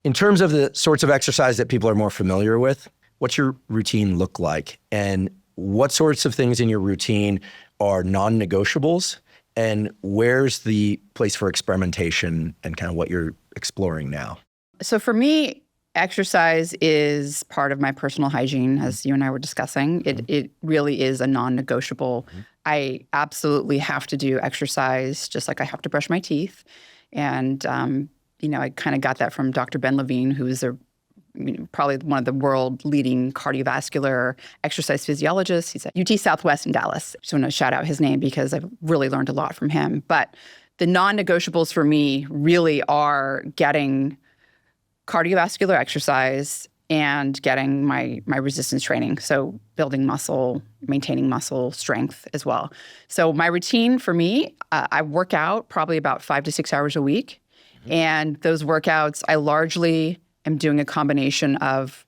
In terms of the sorts of exercise that people are more familiar with, what's your routine look like? And what sorts of things in your routine are non-negotiables? And where's the place for experimentation and kind of what you're exploring now? So for me, exercise is part of my personal hygiene, as you and I were discussing. It really is a non-negotiable. I absolutely have to do exercise, just like I have to brush my teeth. And, I kind of got that from Dr. Ben Levine, who's probably one of the world leading cardiovascular exercise physiologists. He's at UT Southwest in Dallas. Just want to shout out his name because I've really learned a lot from him. But the non-negotiables for me really are getting cardiovascular exercise and getting my resistance training. So building muscle, maintaining muscle strength as well. So my routine for me, I work out probably about 5 to 6 hours a week. And those workouts, I largely am doing a combination of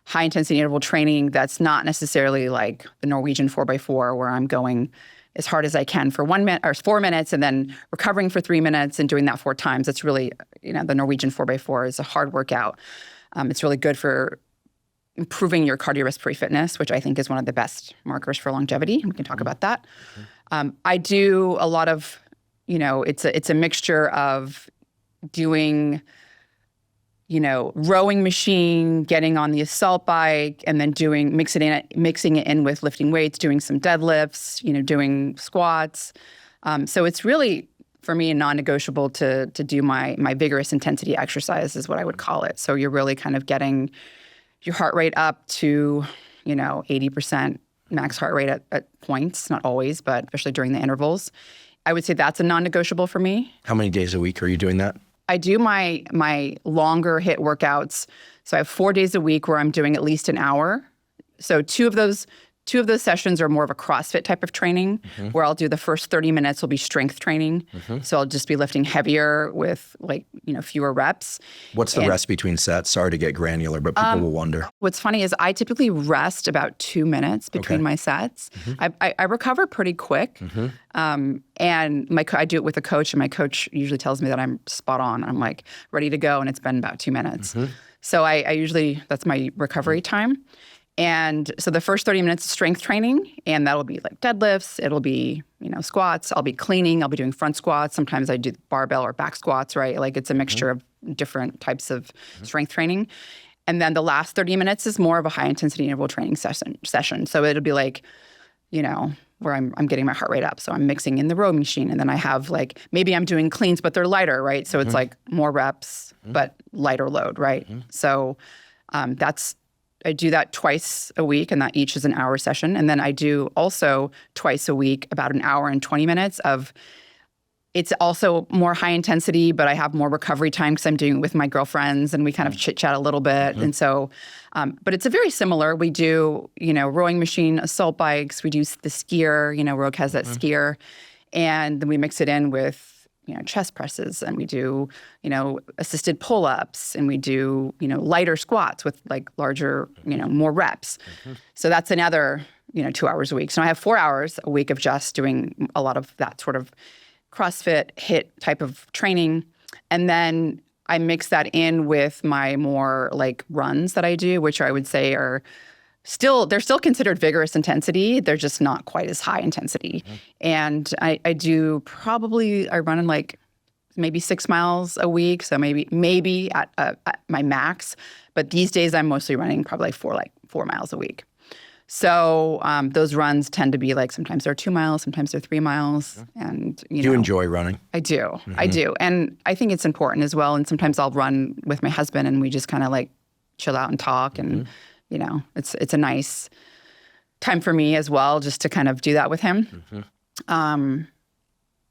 high intensity interval training that's not necessarily like the Norwegian 4x4 where I'm going as hard as I can for 1 minute or 4 minutes and then recovering for 3 minutes and doing that 4 times. It's really, the Norwegian 4x4 is a hard workout. It's really good for improving your cardiorespiratory fitness, which I think is one of the best markers for longevity. We can talk about that. I do a lot of, it's a mixture of doing, rowing machine, getting on the assault bike, and then mixing it in with lifting weights, doing some deadlifts, doing squats. So it's really, for me, non-negotiable to do my vigorous intensity exercise is what I would call it. So you're really kind of getting your heart rate up to, 80% max heart rate at points, not always, but especially during the intervals. I would say that's a non-negotiable for me. How many days a week are you doing that? I do my longer HIIT workouts. So I have 4 days a week where I'm doing at least an hour. So two of those sessions are more of a CrossFit type of training, where I'll do the first 30 minutes will be strength training. So I'll just be lifting heavier with fewer reps. What's the rest between sets? Sorry to get granular, but people will wonder. What's funny is I typically rest about 2 minutes between my sets. I recover pretty quick. And I do it with a coach, and my coach usually tells me that I'm spot on. I'm like ready to go, and it's been about 2 minutes. So I usually, that's my recovery time. And so the first 30 minutes is strength training, and that'll be like deadlifts. It'll be, squats. I'll be cleaning. I'll be doing front squats. Sometimes I do barbell or back squats, right? Like it's a mixture of different types of strength training. And then the last 30 minutes is more of a high intensity interval training session. So it'll be like, where I'm getting my heart rate up. So I'm mixing in the row machine, and then I have maybe I'm doing cleans, but they're lighter, right? So it's like more reps, but lighter load, right? So I do that twice a week, and that each is an hour session. And then I do also twice a week about an hour and 20 minutes of, it's also more high intensity, but I have more recovery time because I'm doing it with my girlfriends and we kind of chit chat a little bit. And so, but it's a very similar. We do, rowing machine, assault bikes. We do the skier, Rogue has that skier. And then we mix it in with, chest presses, and we do, assisted pull-ups, and we do, lighter squats with larger, more reps. So that's another, 2 hours a week. So I have 4 hours a week of just doing a lot of that sort of CrossFit HIIT type of training. And then I mix that in with my more runs that I do, which I would say are they're still considered vigorous intensity. They're just not quite as high intensity. And I run in maybe 6 miles a week. So maybe at my max. But these days I'm mostly running probably 4 miles a week. So those runs tend to be sometimes they're 2 miles, sometimes they're 3 miles. And Do you enjoy running? I do. I do. And I think it's important as well. And sometimes I'll run with my husband, and we just kind of chill out and talk. And it's a nice time for me as well, just to kind of do that with him. And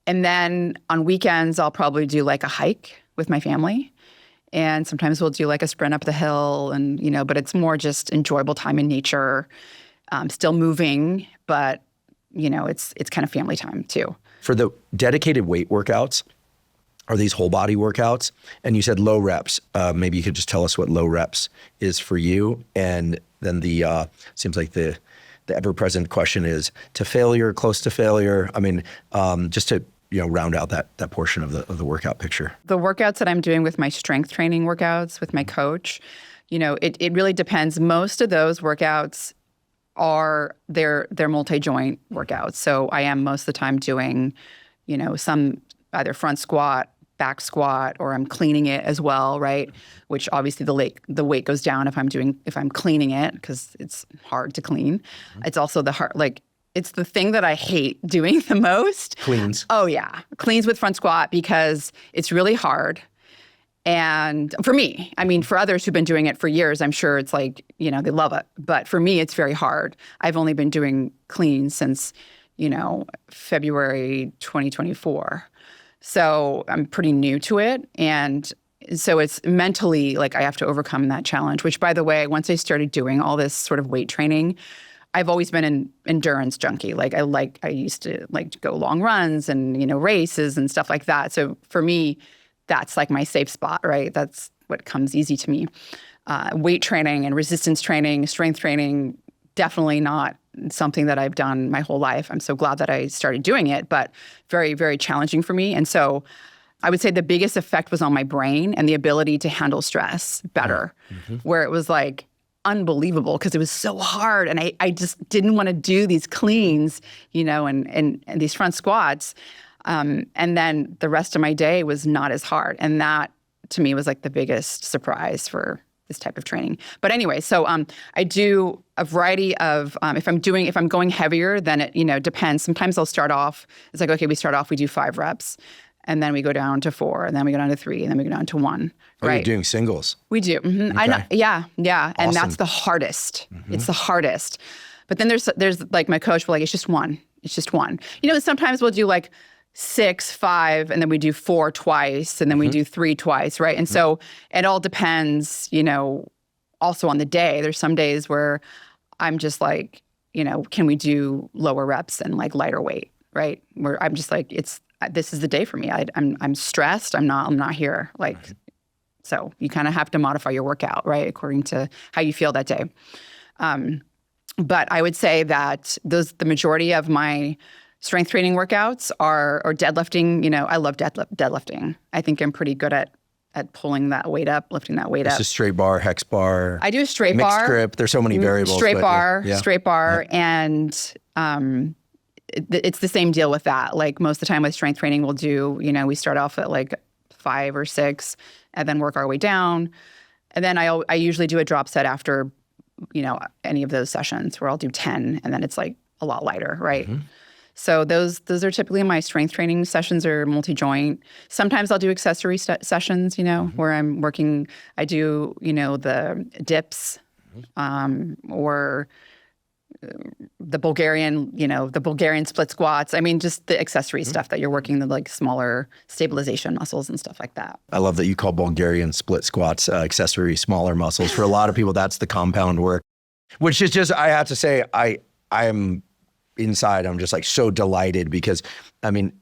then on weekends, I'll probably do a hike with my family. And sometimes we'll do a sprint up the hill, and, but it's more just enjoyable time in nature, still moving, but, it's kind of family time too. For the dedicated weight workouts, are these whole body workouts? And you said low reps. Maybe you could just tell us what low reps is for you. And then seems like the ever-present question is to failure, close to failure. I mean, just to round out that portion of the workout picture. The workouts that I'm doing with my strength training workouts with my coach, it really depends. Most of those workouts they're multi-joint workouts. So I am most of the time doing, some either front squat, back squat, or I'm cleaning it as well, right? Which obviously the weight goes down if I'm cleaning it, because it's hard to clean. It's also it's the thing that I hate doing the most. Cleans. Oh yeah, cleans with front squat, because it's really hard. And for me, I mean, for others who've been doing it for years, I'm sure it's like, they love it. But for me, it's very hard. I've only been doing clean since, February 2024. So I'm pretty new to it. And so it's mentally like I have to overcome that challenge, which, by the way, once I started doing all this sort of weight training, I've always been an endurance junkie. I used to go long runs and, races and stuff like that. So for me, that's like my safe spot, right? That's what comes easy to me. Weight training and resistance training, strength training, definitely not something that I've done my whole life. I'm so glad that I started doing it, but very, very challenging for me. And so I would say the biggest effect was on my brain and the ability to handle stress better, where it was like unbelievable because it was so hard. And I just didn't want to do these cleans, and these front squats. And then the rest of my day was not as hard. And that, to me, was like the biggest surprise for this type of training. But anyway, so I do a variety of, if I'm going heavier, then it, depends. Sometimes I'll start off, it's like, okay, we do 5 reps. And then we go down to 4, and then we go down to 3, and then we go down to 1. Oh, right? You're doing singles. We do. Mm-hmm. Okay. Yeah. Awesome. And that's the hardest. It's the hardest. But then there's like my coach will like, it's just one. Sometimes we'll do like 6, 5, and then we do 4 twice, and then we do 3 twice, right? And so it all depends, also on the day. There's some days where I'm just like, can we do lower reps and like lighter weight, right? Where I'm just like, this is the day for me. I'm stressed. I'm not here. So you kind of have to modify your workout, right, according to how you feel that day. But I would say that the majority of my strength training workouts are deadlifting. I love deadlifting. I think I'm pretty good at pulling that weight up, lifting that weight up. It's a straight bar, hex bar. I do a straight bar. Mixed grip. There's so many variables. Straight bar, Yeah. and it's the same deal with that. Like most of the time with strength training, we'll do, we start off at like 5 or 6 and then work our way down. And then I usually do a drop set after, any of those sessions where I'll do 10 and then it's like a lot lighter, right? So those are typically my strength training sessions are multi-joint. Sometimes I'll do accessory sessions, where I'm working, I do, the dips or the Bulgarian split squats. I mean, just the accessory stuff that you're working, the like smaller stabilization muscles and stuff like that. I love that you call Bulgarian split squats accessory smaller muscles. For a lot of people, that's the compound work, which is just, I have to say, I am inside, I'm just like so delighted because, I mean,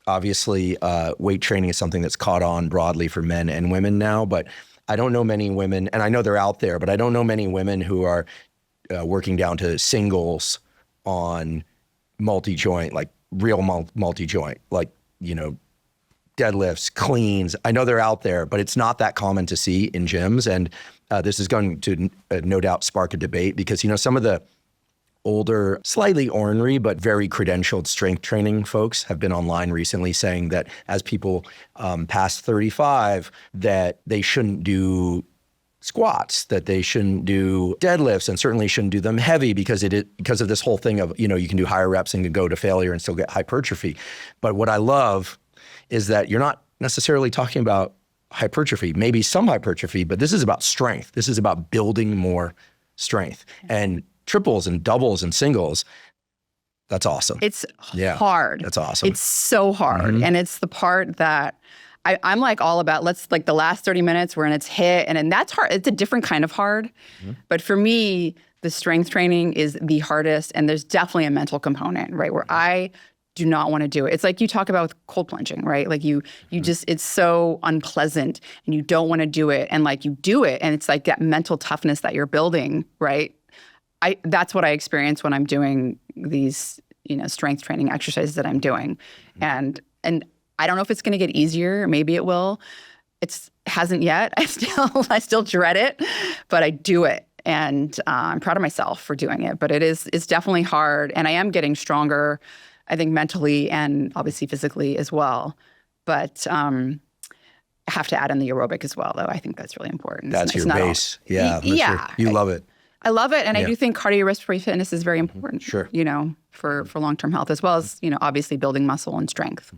obviously weight training is something that's caught on broadly for men and women now, but I don't know many women, and I know they're out there, but I don't know many women who are working down to singles on multi-joint, like real multi-joint, like, deadlifts, cleans. I know they're out there, but it's not that common to see in gyms. And this is going to no doubt spark a debate because, some of the older, slightly ornery, but very credentialed strength training folks have been online recently saying that as people past 35, that they shouldn't do squats, that they shouldn't do deadlifts, and certainly shouldn't do them heavy because of this whole thing of, you can do higher reps and go to failure and still get hypertrophy. But what I love is that you're not necessarily talking about hypertrophy, maybe some hypertrophy, but this is about strength. This is about building more strength. And triples and doubles and singles, that's awesome. It's hard. That's awesome. It's so hard. And it's the part that I'm like all about, the last 30 minutes we're in its HIIT, and that's hard. It's a different kind of hard. But for me, the strength training is the hardest, and there's definitely a mental component, right, where I do not want to do it. It's like you talk about with cold plunging, right? Like you just, it's so unpleasant and you don't want to do it. And like you do it, and it's like that mental toughness that you're building, right? That's what I experience when I'm doing these strength training exercises that I'm doing. And I don't know if it's going to get easier. Maybe it will. It hasn't yet. I still dread it, but I do it. And I'm proud of myself for doing it. But it's definitely hard. And I am getting stronger, I think, mentally and obviously physically as well. But I have to add in the aerobic as well, though. I think that's really important. That's your base. Yeah. Yeah. You love it. I love it. And I do think cardiorespiratory fitness is very important, Sure. for long-term health, as well as, obviously building muscle and strength.